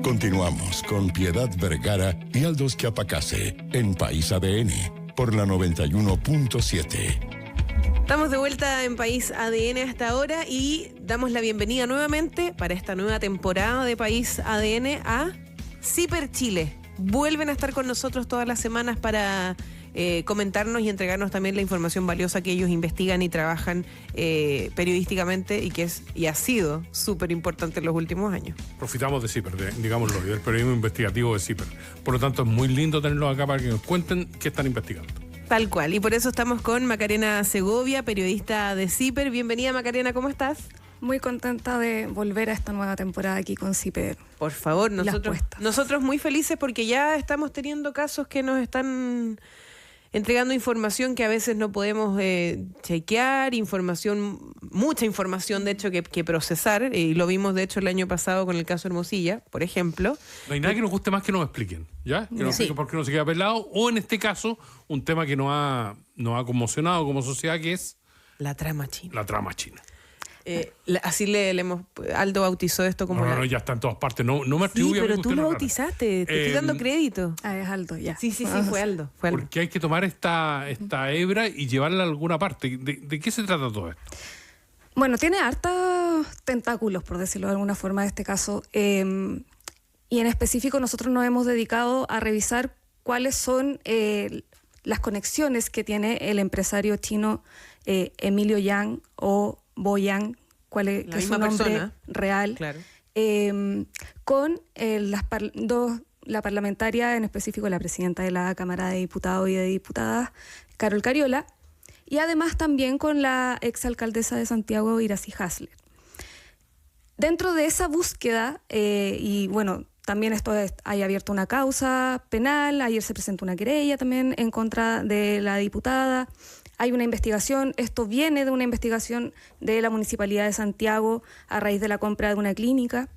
Continuamos con Piedad Vergara y Aldous Chiapacase en País ADN por la 91.7. Estamos de vuelta en País ADN hasta ahora y damos la bienvenida nuevamente para esta nueva temporada de País ADN a CIPER Chile. Vuelven a estar con nosotros todas las semanas para comentarnos y entregarnos también la información valiosa que ellos investigan y trabajan periodísticamente y ha sido súper importante en los últimos años. Profitamos de CIPER, digámoslo, del periodismo investigativo de CIPER. Por lo tanto, es muy lindo tenerlos acá para que nos cuenten qué están investigando. Tal cual, y por eso estamos con Macarena Segovia, periodista de CIPER. Bienvenida, Macarena, ¿cómo estás? Muy contenta de volver a esta nueva temporada aquí con CIPER. Por favor, nosotros muy felices porque ya estamos teniendo casos que nos están entregando información que a veces no podemos chequear, mucha información de hecho que procesar, y lo vimos de hecho el año pasado con el caso Hermosilla, por ejemplo. No hay nada que nos guste más que nos expliquen, ¿ya? Que nos expliquen por qué no se queda pelado, o en este caso, un tema que nos ha conmocionado como sociedad, que es la trama china. La trama china. Así le hemos... Aldo bautizó esto como... No, ya está en todas partes. No me atribuye a mí. Pero tú lo bautizaste, te estoy dando crédito. Es Aldo, ya. Sí, fue Aldo. Porque hay que tomar esta hebra y llevarla a alguna parte. ¿De qué se trata todo esto? Bueno, tiene hartos tentáculos, por decirlo de alguna forma, en este caso. Y en específico nosotros nos hemos dedicado a revisar cuáles son las conexiones que tiene el empresario chino Emilio Yang o Bo Yang, que es su nombre persona real, claro. Con la parlamentaria, en específico la presidenta de la Cámara de Diputados y de Diputadas, Carol Cariola, y además también con la exalcaldesa de Santiago, Iracy Hasler. Dentro de esa búsqueda, y bueno, también hay abierto una causa penal, ayer se presentó una querella también en contra de la diputada. Hay una investigación, esto viene de una investigación de la Municipalidad de Santiago a raíz de la compra de una clínica.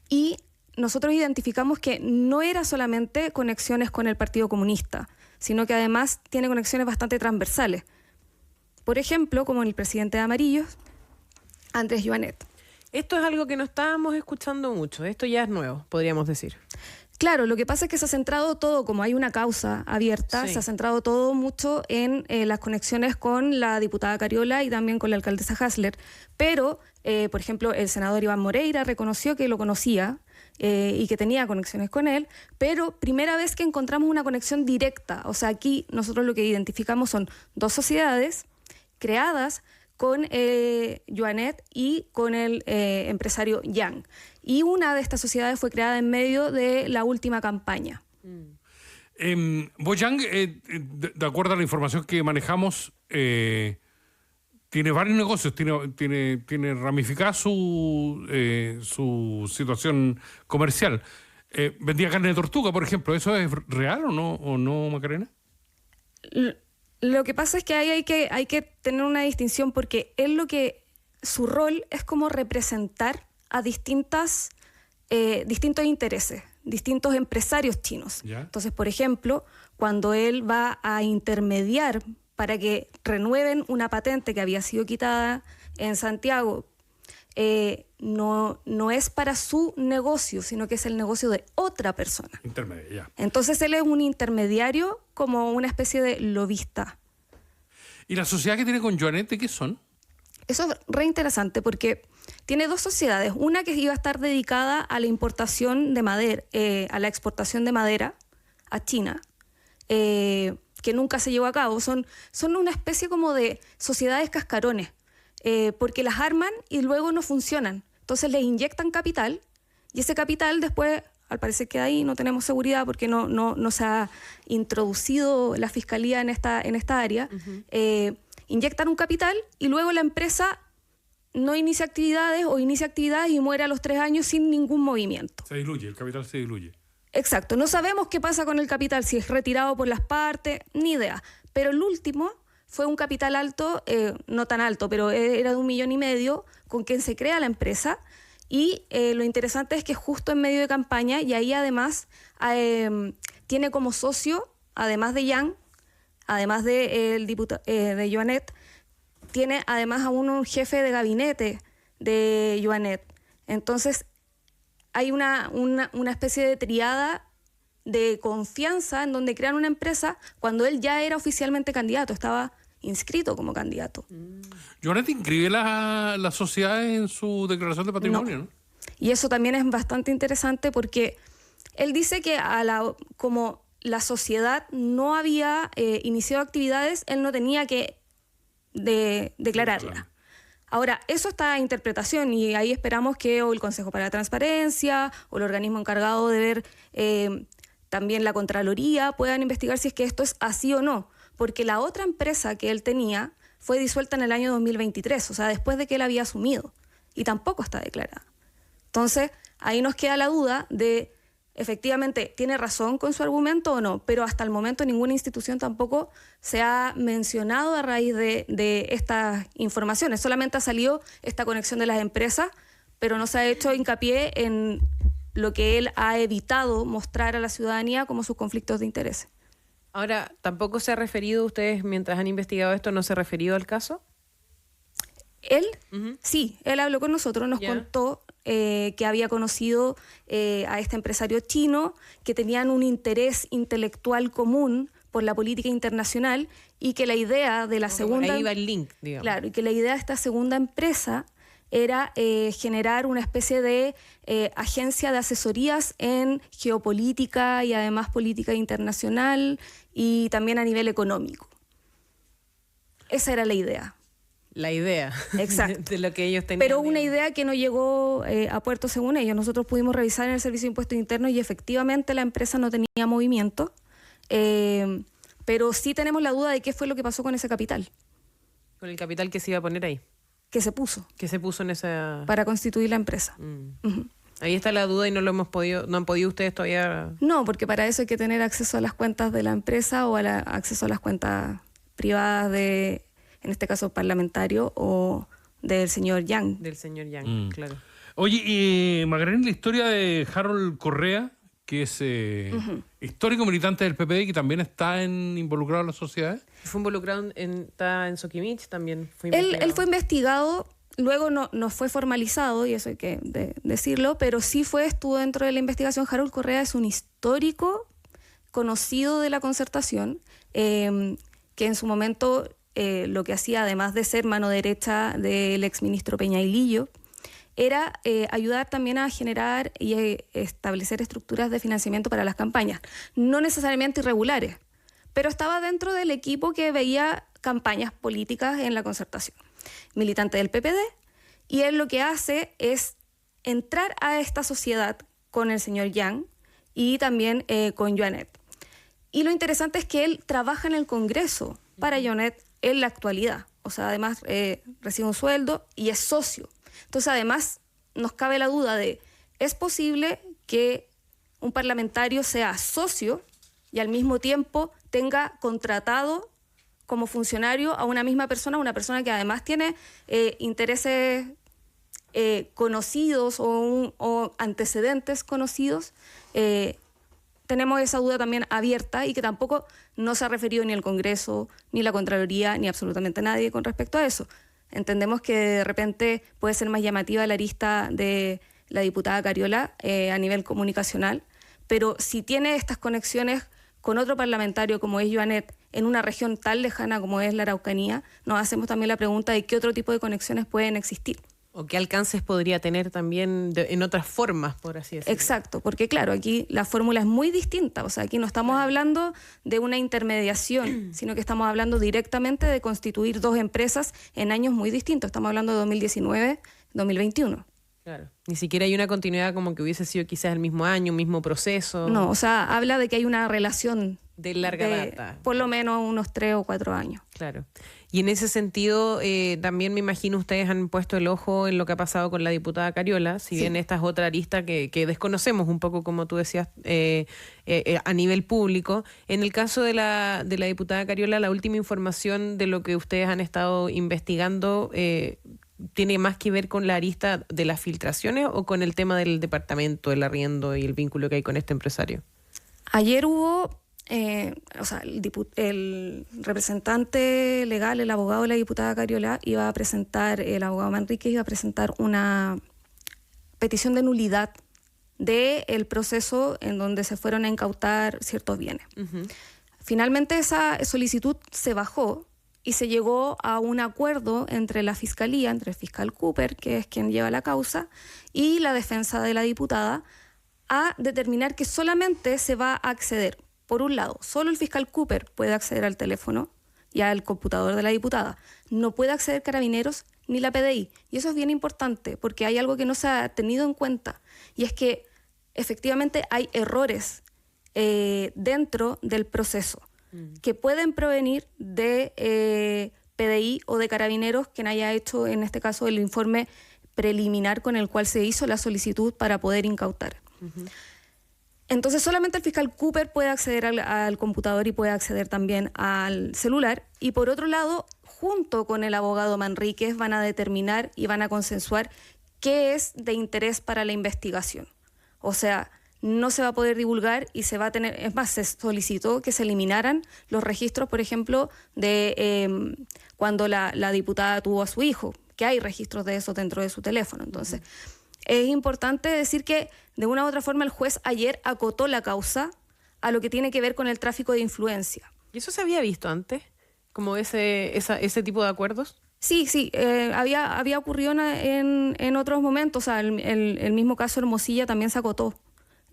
Y nosotros identificamos que no era solamente conexiones con el Partido Comunista, sino que además tiene conexiones bastante transversales. Por ejemplo, como el presidente de Amarillos, Andrés Joanet. Esto es algo que no estábamos escuchando mucho, esto ya es nuevo, podríamos decir. Claro, lo que pasa es que se ha centrado todo, como hay una causa abierta, sí, se ha centrado todo mucho en las conexiones con la diputada Cariola y también con la alcaldesa Hasler. Pero, por ejemplo, el senador Iván Moreira reconoció que lo conocía y que tenía conexiones con él, pero primera vez que encontramos una conexión directa. O sea, aquí nosotros lo que identificamos son dos sociedades creadas con Joanet y con el empresario Yang. Y una de estas sociedades fue creada en medio de la última campaña. Bo Yang, de acuerdo a la información que manejamos, tiene varios negocios, tiene ramificada su situación comercial. Vendía carne de tortuga, por ejemplo. ¿Eso es real o no, Macarena? Lo que pasa es que ahí hay que tener una distinción, porque su rol es como representar a distintos intereses, distintos empresarios chinos. ¿Ya? Entonces, por ejemplo, cuando él va a intermediar para que renueven una patente que había sido quitada en Santiago, no es para su negocio, sino que es el negocio de otra persona. Intermedio, ya. Entonces él es un intermediario, como una especie de lobista. ¿Y la sociedad que tiene con Joanet, qué son? Eso es re interesante porque tiene dos sociedades. Una que iba a estar dedicada a la importación de madera, a la exportación de madera a China, que nunca se llevó a cabo. Son una especie como de sociedades cascarones, porque las arman y luego no funcionan. Entonces les inyectan capital y ese capital después, al parecer que ahí no tenemos seguridad porque no se ha introducido la fiscalía en esta área. Uh-huh. Inyectan un capital y luego la empresa no inicia actividades o inicia actividades y muere a los 3 años sin ningún movimiento. Se diluye, el capital se diluye. Exacto, no sabemos qué pasa con el capital, si es retirado por las partes, ni idea. Pero el último fue un capital alto, no tan alto, pero era de 1,5 millones, con quien se crea la empresa. Y lo interesante es que es justo en medio de campaña y ahí además tiene como socio, además de Yang, además de Joanet, tiene además a un jefe de gabinete de Joanet. Entonces, hay una especie de triada de confianza en donde crean una empresa cuando él ya era oficialmente candidato, estaba inscrito como candidato. Jonet inscribe las sociedades en su declaración de patrimonio, ¿no? Y eso también es bastante interesante porque él dice que como la sociedad no había iniciado actividades, él no tenía que declararla. Ahora, eso está a interpretación y ahí esperamos que o el Consejo para la Transparencia o el organismo encargado de ver también la Contraloría puedan investigar si es que esto es así o no, porque la otra empresa que él tenía fue disuelta en el año 2023, o sea, después de que él había asumido, y tampoco está declarada. Entonces, ahí nos queda la duda de, efectivamente, ¿tiene razón con su argumento o no? Pero hasta el momento ninguna institución tampoco se ha mencionado a raíz de estas informaciones. Solamente ha salido esta conexión de las empresas, pero no se ha hecho hincapié en lo que él ha evitado mostrar a la ciudadanía como sus conflictos de interés. Ahora, ¿tampoco se ha referido, ustedes mientras han investigado esto, no se ha referido al caso? Él, sí, él habló con nosotros, nos contó que había conocido a este empresario chino, que tenían un interés intelectual común por la política internacional y que la idea de la segunda... Ahí va el link, digamos. Claro, y que la idea de esta segunda empresa era generar una especie de agencia de asesorías en geopolítica y además política internacional y también a nivel económico. Esa era la idea. La idea. Exacto. De lo que ellos tenían. Pero una idea que no llegó a puerto según ellos. Nosotros pudimos revisar en el Servicio de Impuestos Internos y efectivamente la empresa no tenía movimiento, pero sí tenemos la duda de qué fue lo que pasó con ese capital. Con el capital que se iba a poner ahí. Que se puso. Que se puso en esa... Para constituir la empresa. Ahí está la duda y no han podido ustedes todavía... No, porque para eso hay que tener acceso a las cuentas de la empresa o acceso a las cuentas privadas de, en este caso, parlamentario o del señor Yang. Del señor Yang, claro. Oye, y Magdalena, la historia de Harold Correa, que es histórico militante del PPD y que también está involucrado en las sociedades. Fue involucrado está en Soquimich también. Él fue investigado, luego no fue formalizado, y eso hay que decirlo, pero sí estuvo dentro de la investigación. Harold Correa es un histórico conocido de la Concertación, que en su momento lo que hacía, además de ser mano derecha del exministro Peñailillo, era ayudar también a generar y establecer estructuras de financiamiento para las campañas, no necesariamente irregulares, pero estaba dentro del equipo que veía campañas políticas en la Concertación. Militante del PPD, y él lo que hace es entrar a esta sociedad con el señor Yang y también con Jonet. Y lo interesante es que él trabaja en el Congreso para Jonet en la actualidad. O sea, además recibe un sueldo y es socio. Entonces, además, nos cabe la duda de, ¿es posible que un parlamentario sea socio y al mismo tiempo tenga contratado como funcionario a una misma persona, una persona que además tiene intereses conocidos o antecedentes conocidos? Tenemos esa duda también abierta y que tampoco no se ha referido ni el Congreso, ni la Contraloría, ni absolutamente nadie con respecto a eso. Entendemos que de repente puede ser más llamativa la arista de la diputada Cariola a nivel comunicacional, pero si tiene estas conexiones con otro parlamentario como es Joanet en una región tan lejana como es la Araucanía, nos hacemos también la pregunta de qué otro tipo de conexiones pueden existir. O qué alcances podría tener también en otras formas, por así decirlo. Exacto, porque claro, aquí la fórmula es muy distinta. O sea, aquí no estamos hablando de una intermediación, sino que estamos hablando directamente de constituir dos empresas en años muy distintos. Estamos hablando de 2019, 2021. Claro. Ni siquiera hay una continuidad como que hubiese sido quizás el mismo año, mismo proceso. No, o sea, habla de que hay una relación de larga data. Por lo menos unos 3 o 4 años. Claro. Y en ese sentido, también me imagino ustedes han puesto el ojo en lo que ha pasado con la diputada Cariola, si bien esta es otra arista que desconocemos un poco, como tú decías, a nivel público. En el caso de la diputada Cariola, la última información de lo que ustedes han estado investigando ¿tiene más que ver con la arista de las filtraciones o con el tema del departamento, el arriendo y el vínculo que hay con este empresario? Ayer hubo... el representante legal, el abogado de la diputada Cariola, el abogado Manrique iba a presentar una petición de nulidad del proceso en donde se fueron a incautar ciertos bienes. Finalmente esa solicitud se bajó y se llegó a un acuerdo entre la Fiscalía, entre el fiscal Cooper, que es quien lleva la causa, y la defensa de la diputada, a determinar que solamente se va a acceder. Por un lado, solo el fiscal Cooper puede acceder al teléfono y al computador de la diputada. No puede acceder Carabineros ni la PDI. Y eso es bien importante porque hay algo que no se ha tenido en cuenta, y es que efectivamente hay errores dentro del proceso que pueden provenir de PDI o de Carabineros, quien haya hecho en este caso el informe preliminar con el cual se hizo la solicitud para poder incautar. Entonces solamente el fiscal Cooper puede acceder al computador y puede acceder también al celular, y por otro lado, junto con el abogado Manríquez, van a determinar y van a consensuar qué es de interés para la investigación. O sea, no se va a poder divulgar y se va a tener, es más, se solicitó que se eliminaran los registros, por ejemplo, de cuando la diputada tuvo a su hijo, que hay registros de eso dentro de su teléfono. Entonces, es importante decir que de una u otra forma el juez ayer acotó la causa a lo que tiene que ver con el tráfico de influencia. ¿Y eso se había visto antes? ¿Como ese tipo de acuerdos? Sí, había ocurrido en otros momentos. O sea, el mismo caso Hermosilla también se acotó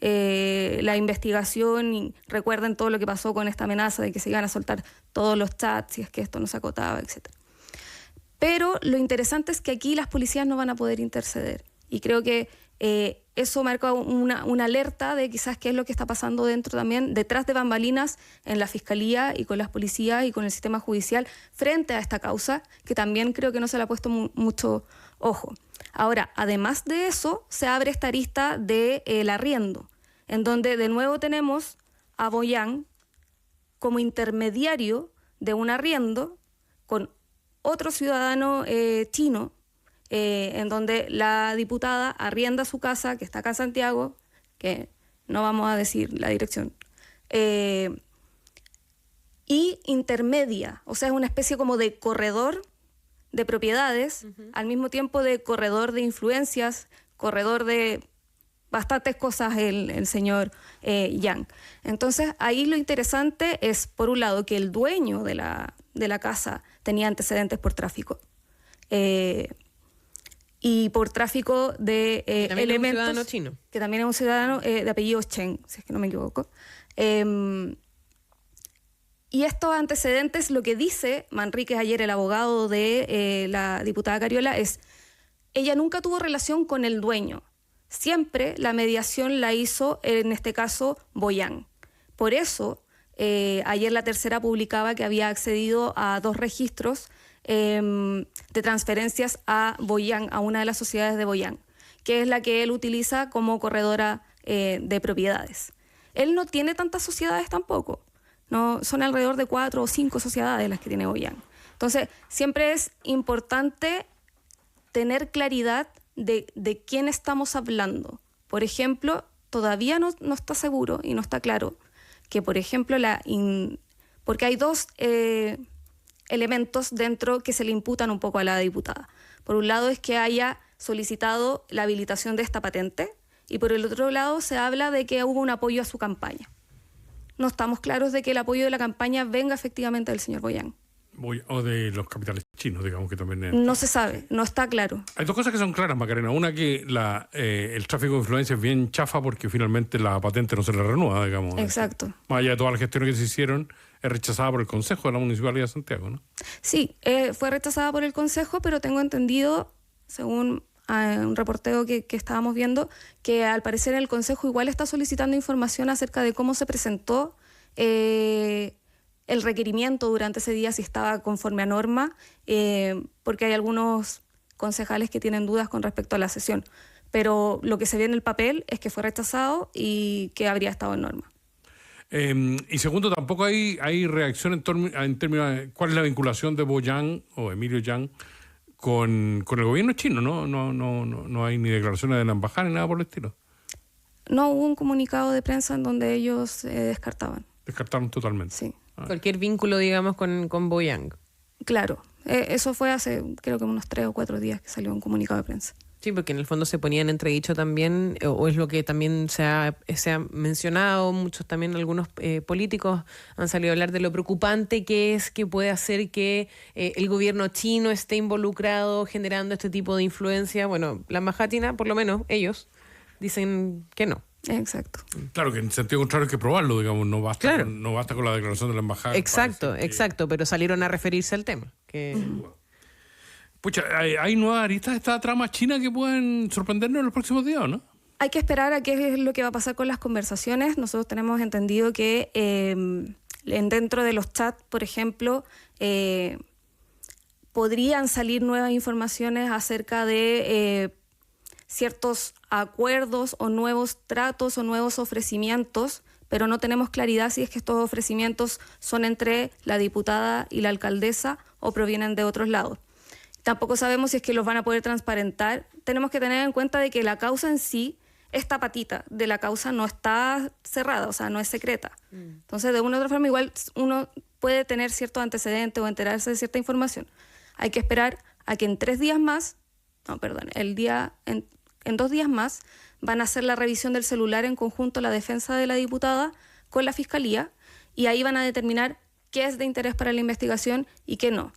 la investigación, y recuerden todo lo que pasó con esta amenaza de que se iban a soltar todos los chats si es que esto no se acotaba, etc. Pero lo interesante es que aquí las policías no van a poder interceder, y creo que eso marca una alerta de quizás qué es lo que está pasando dentro también, detrás de bambalinas, en la Fiscalía y con las policías y con el sistema judicial frente a esta causa, que también creo que no se le ha puesto mucho ojo. Ahora, además de eso, se abre esta arista del arriendo, en donde de nuevo tenemos a Boyán como intermediario de un arriendo con otro ciudadano chino, en donde la diputada arrienda su casa, que está acá en Santiago, que no vamos a decir la dirección, y intermedia, o sea, es una especie como de corredor de propiedades, al mismo tiempo de corredor de influencias, corredor de bastantes cosas el señor Yang. Entonces, ahí lo interesante es, por un lado, que el dueño de la casa tenía antecedentes por tráfico, y por tráfico de elementos... Es un ciudadano chino. Que también es un ciudadano de apellido Chen, si es que no me equivoco. Y estos antecedentes, lo que dice Manríquez ayer, el abogado de la diputada Cariola, es: ella nunca tuvo relación con el dueño. Siempre la mediación la hizo, en este caso, Boyán. Por eso, ayer La Tercera publicaba que había accedido a 2 registros de transferencias a Boyán, a una de las sociedades de Boyán, que es la que él utiliza como corredora de propiedades. Él no tiene tantas sociedades tampoco. No, son alrededor de 4 o 5 sociedades las que tiene Boyán. Entonces, siempre es importante tener claridad de quién estamos hablando. Por ejemplo, todavía no está seguro y no está claro que, por ejemplo, porque hay 2 elementos dentro que se le imputan un poco a la diputada. Por un lado es que haya solicitado la habilitación de esta patente, y por el otro lado se habla de que hubo un apoyo a su campaña. No estamos claros de que el apoyo de la campaña venga efectivamente del señor Boyán. O de los capitales chinos, digamos que también... No se sabe, no está claro. Hay 2 cosas que son claras, Macarena. Una, que el tráfico de influencia es bien chafa porque finalmente la patente no se le renueva, digamos. Exacto. Más allá de todas las gestiones que se hicieron, es rechazada por el Consejo de la Municipalidad de Santiago, ¿no? Sí, fue rechazada por el Consejo, pero tengo entendido, según un reporteo que estábamos viendo, que al parecer el Consejo igual está solicitando información acerca de cómo se presentó el requerimiento durante ese día, si estaba conforme a norma, porque hay algunos concejales que tienen dudas con respecto a la sesión. Pero lo que se ve en el papel es que fue rechazado y que habría estado en norma. Y segundo, tampoco hay reacción en términos de cuál es la vinculación de Boyán o Emilio Yang con el gobierno chino, ¿no? No hay ni declaraciones de la embajada ni nada por el estilo. No hubo un comunicado de prensa en donde ellos descartaban. Descartaron totalmente. Sí. Cualquier vínculo, digamos, con Boyán. Claro. Eso fue hace, creo que unos 3 o 4 días que salió un comunicado de prensa. Sí, porque en el fondo se ponía en entredicho también, o es lo que también se ha mencionado, muchos también, algunos políticos han salido a hablar de lo preocupante que es que puede hacer que el gobierno chino esté involucrado generando este tipo de influencia. Bueno, la embajada china, por lo menos ellos, dicen que no. Exacto. Claro, que en sentido contrario hay que probarlo, digamos, no basta, Claro. no basta con la declaración de la embajada. Exacto, pero salieron a referirse al tema. Pucha, ¿hay nuevas aristas de esta trama china que pueden sorprendernos en los próximos días, no? Hay que esperar a qué es lo que va a pasar con las conversaciones. Nosotros tenemos entendido que dentro de los chats, por ejemplo, podrían salir nuevas informaciones acerca de ciertos acuerdos o nuevos tratos o nuevos ofrecimientos, pero no tenemos claridad si es que estos ofrecimientos son entre la diputada y la alcaldesa o provienen de otros lados. Tampoco sabemos si es que los van a poder transparentar. Tenemos que tener en cuenta de que la causa en sí, esta patita de la causa no está cerrada, o sea, no es secreta. Entonces, de una u otra forma, igual uno puede tener ciertos antecedentes o enterarse de cierta información. Hay que esperar a que en 2 días más van a hacer la revisión del celular en conjunto la defensa de la diputada con la fiscalía y ahí van a determinar qué es de interés para la investigación y qué no.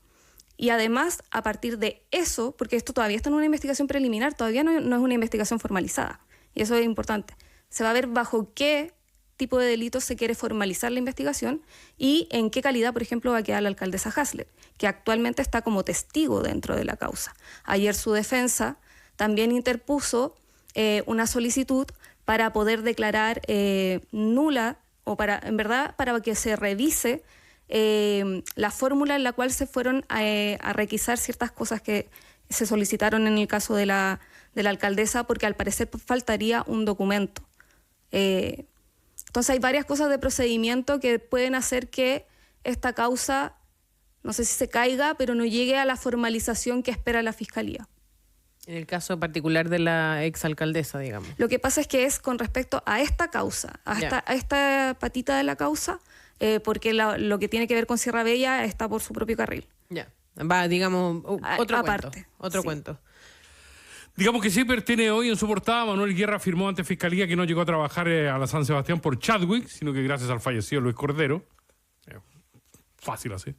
Y además, a partir de eso, porque esto todavía está en una investigación preliminar, todavía no es una investigación formalizada, y eso es importante, se va a ver bajo qué tipo de delitos se quiere formalizar la investigación y en qué calidad, por ejemplo, va a quedar la alcaldesa Hasler, que actualmente está como testigo dentro de la causa. Ayer su defensa también interpuso una solicitud para poder declarar nula, o para que se revise la fórmula en la cual se fueron a requisar ciertas cosas que se solicitaron en el caso de la alcaldesa, porque al parecer faltaría un documento. Entonces hay varias cosas de procedimiento que pueden hacer que esta causa, no sé si se caiga, pero no llegue a la formalización que espera la Fiscalía. En el caso particular de la exalcaldesa, digamos. Lo que pasa es que es con respecto a esta causa, a esta patita de la causa, porque lo que tiene que ver con Sierra Bella está por su propio carril. Ya, va, digamos, otro aparte, cuento. Digamos que CIPER tiene hoy en su portada, Manuel Guerra afirmó ante Fiscalía que no llegó a trabajar a la San Sebastián por Chadwick, sino que gracias al fallecido Luis Cordero. Fácil así.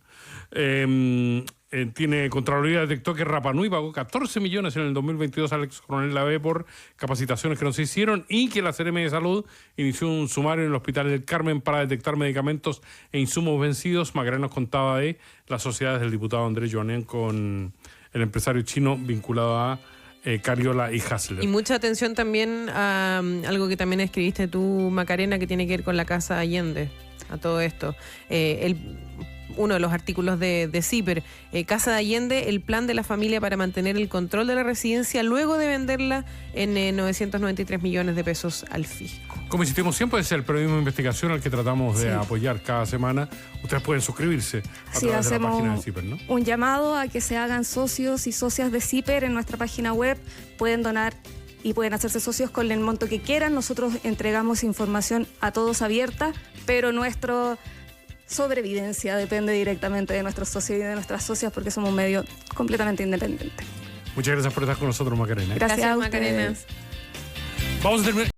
Tiene Contraloría detectó que Rapa Nui pagó 14 millones en el 2022 al ex coronel Lave por capacitaciones que no se hicieron y que la CRM de Salud inició un sumario en el Hospital del Carmen para detectar medicamentos e insumos vencidos. Macarena nos contaba de las sociedades del diputado Andrés Joanian con el empresario chino vinculado a Cariola y Hasler. Y mucha atención también a algo que también escribiste tú, Macarena, que tiene que ver con la Casa Allende, a todo esto. Uno de los artículos de CIPER, Casa de Allende, el plan de la familia para mantener el control de la residencia luego de venderla en 993 millones de pesos al fisco. Como insistimos siempre, es el periodismo de investigación al que tratamos de apoyar cada semana. Ustedes pueden suscribirse a través de la página de CIPER, ¿no? Un llamado a que se hagan socios y socias de CIPER en nuestra página web. Pueden donar y pueden hacerse socios con el monto que quieran. Nosotros entregamos información a todos abierta, pero nuestra sobrevivencia depende directamente de nuestros socios y de nuestras socias porque somos un medio completamente independiente. Muchas gracias por estar con nosotros, Macarena. Gracias a ustedes. Macarena. Vamos a terminar.